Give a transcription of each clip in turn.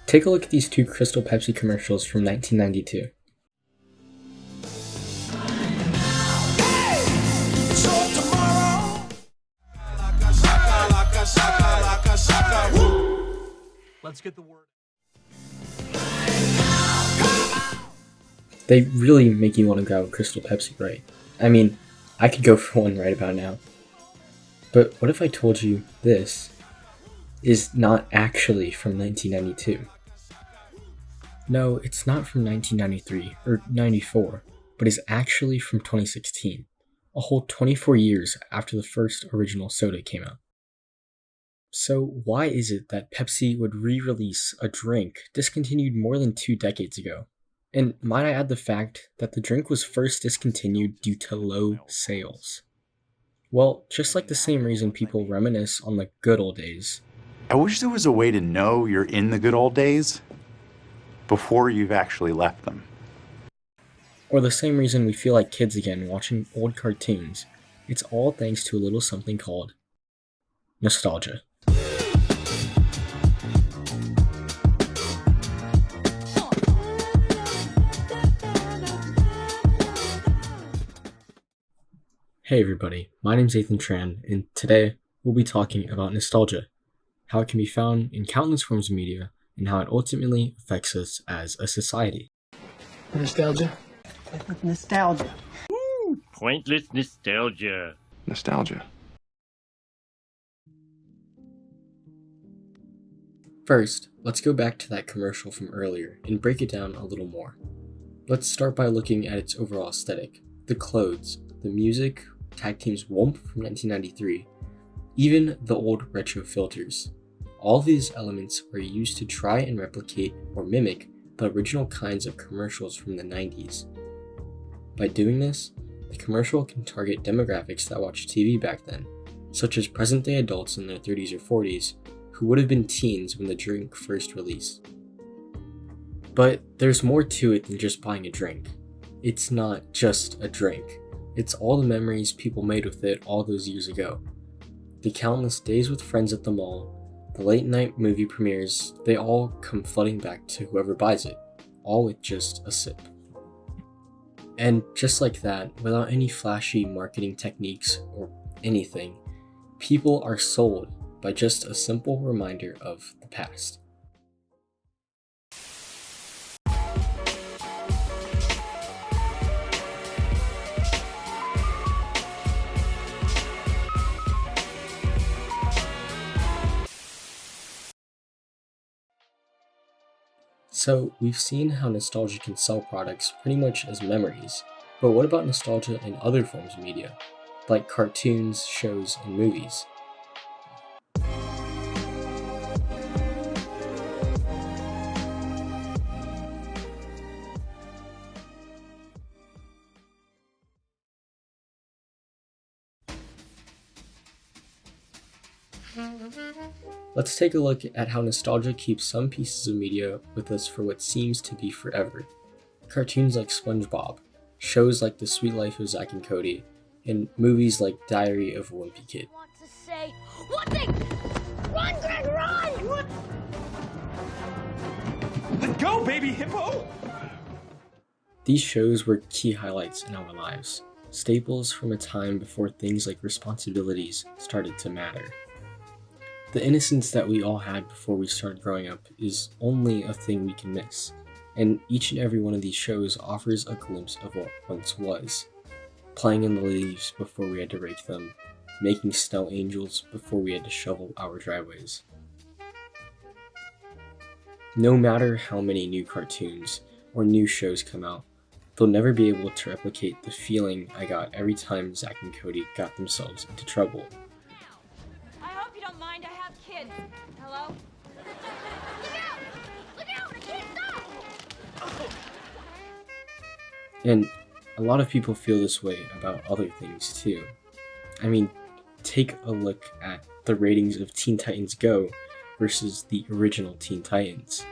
Take a look at these two Crystal Pepsi commercials from 1992. Let's get the word. They really make you want to grab a Crystal Pepsi, right? I mean, I could go for one right about now. But what if I told you this is not actually from 1992? No, it's not from 1993 or 94, but is actually from 2016, a whole 24 years after the first original soda came out. So why is it that Pepsi would re-release a drink discontinued more than 2 decades ago? And might I add the fact that the drink was first discontinued due to low sales? Well, just like the same reason people reminisce on the good old days. I wish there was a way to know you're in the good old days before you've actually left them. Or the same reason we feel like kids again watching old cartoons. It's all thanks to a little something called nostalgia. Hey everybody, my name's Ethan Tran, and today we'll be talking about nostalgia, how it can be found in countless forms of media, and how it ultimately affects us as a society. Nostalgia? Nostalgia. Woo! Pointless nostalgia. Nostalgia. First, let's go back to that commercial from earlier and break it down a little more. Let's start by looking at its overall aesthetic, the clothes, the music, Tag Team's Whoomp from 1993, even the old retro filters. All these elements are used to try and replicate or mimic the original kinds of commercials from the 90s. By doing this, the commercial can target demographics that watched TV back then, such as present-day adults in their 30s or 40s who would have been teens when the drink first released. But there's more to it than just buying a drink. It's not just a drink. It's all the memories people made with it all those years ago. The countless days with friends at the mall, the late night movie premieres, they all come flooding back to whoever buys it, all with just a sip. And just like that, without any flashy marketing techniques or anything, people are sold by just a simple reminder of the past. So, we've seen how nostalgia can sell products pretty much as memories, but what about nostalgia in other forms of media, like cartoons, shows, and movies? Let's take a look at how nostalgia keeps some pieces of media with us for what seems to be forever. Cartoons like SpongeBob, shows like The Sweet Life of Zack and Cody, and movies like Diary of a Wimpy Kid. Want to say one thing? Run, Greg, run! Let go, baby hippo! These shows were key highlights in our lives, staples from a time before things like responsibilities started to matter. The innocence that we all had before we started growing up is only a thing we can miss, and each and every one of these shows offers a glimpse of what once was. Playing in the leaves before we had to rake them, making snow angels before we had to shovel our driveways. No matter how many new cartoons or new shows come out, they'll never be able to replicate the feeling I got every time Zack and Cody got themselves into trouble. I hope you don't mind, I have kids. Hello? Look out! Look out! I can't stop! And a lot of people feel this way about other things too. I mean, take a look at the ratings of Teen Titans Go versus the original Teen Titans.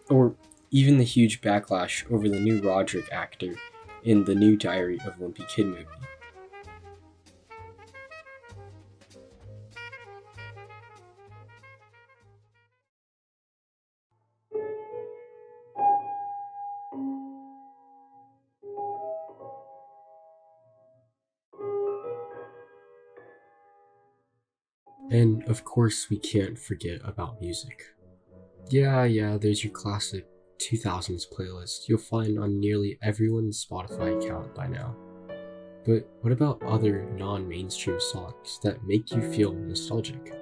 Or even the huge backlash over the new Roderick actor in the new Diary of a Wimpy Kid movie. And of course, we can't forget about music. Yeah, there's your classic 2000s playlist you'll find on nearly everyone's Spotify account by now. But what about other non-mainstream songs that make you feel nostalgic?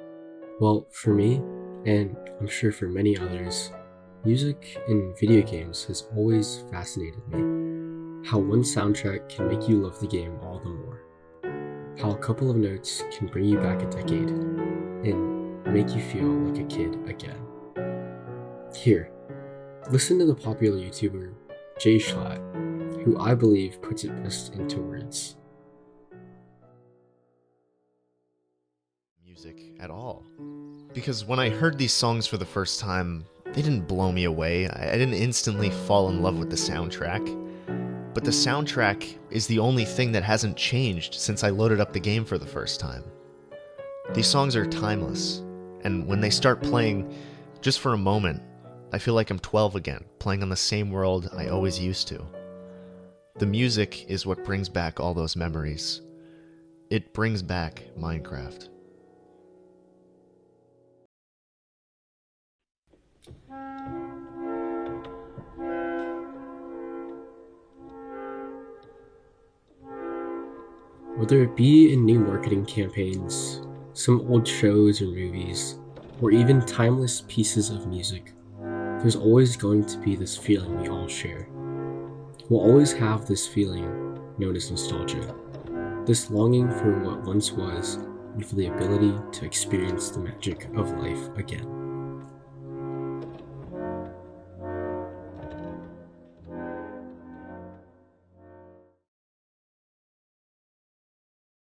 Well, for me, and I'm sure for many others, music in video games has always fascinated me. How one soundtrack can make you love the game all the more. How a couple of notes can bring you back a decade and make you feel like a kid again. Here, listen to the popular YouTuber Jay Schlatt, who I believe puts it best into words. Music at all. Because when I heard these songs for the first time, they didn't blow me away. I didn't instantly fall in love with the soundtrack. But the soundtrack is the only thing that hasn't changed since I loaded up the game for the first time. These songs are timeless, and when they start playing, just for a moment, I feel like I'm 12 again, playing on the same world I always used to. The music is what brings back all those memories. It brings back Minecraft. Whether it be in new marketing campaigns, some old shows or movies, or even timeless pieces of music, there's always going to be this feeling we all share. We'll always have this feeling known as nostalgia, this longing for what once was and for the ability to experience the magic of life again.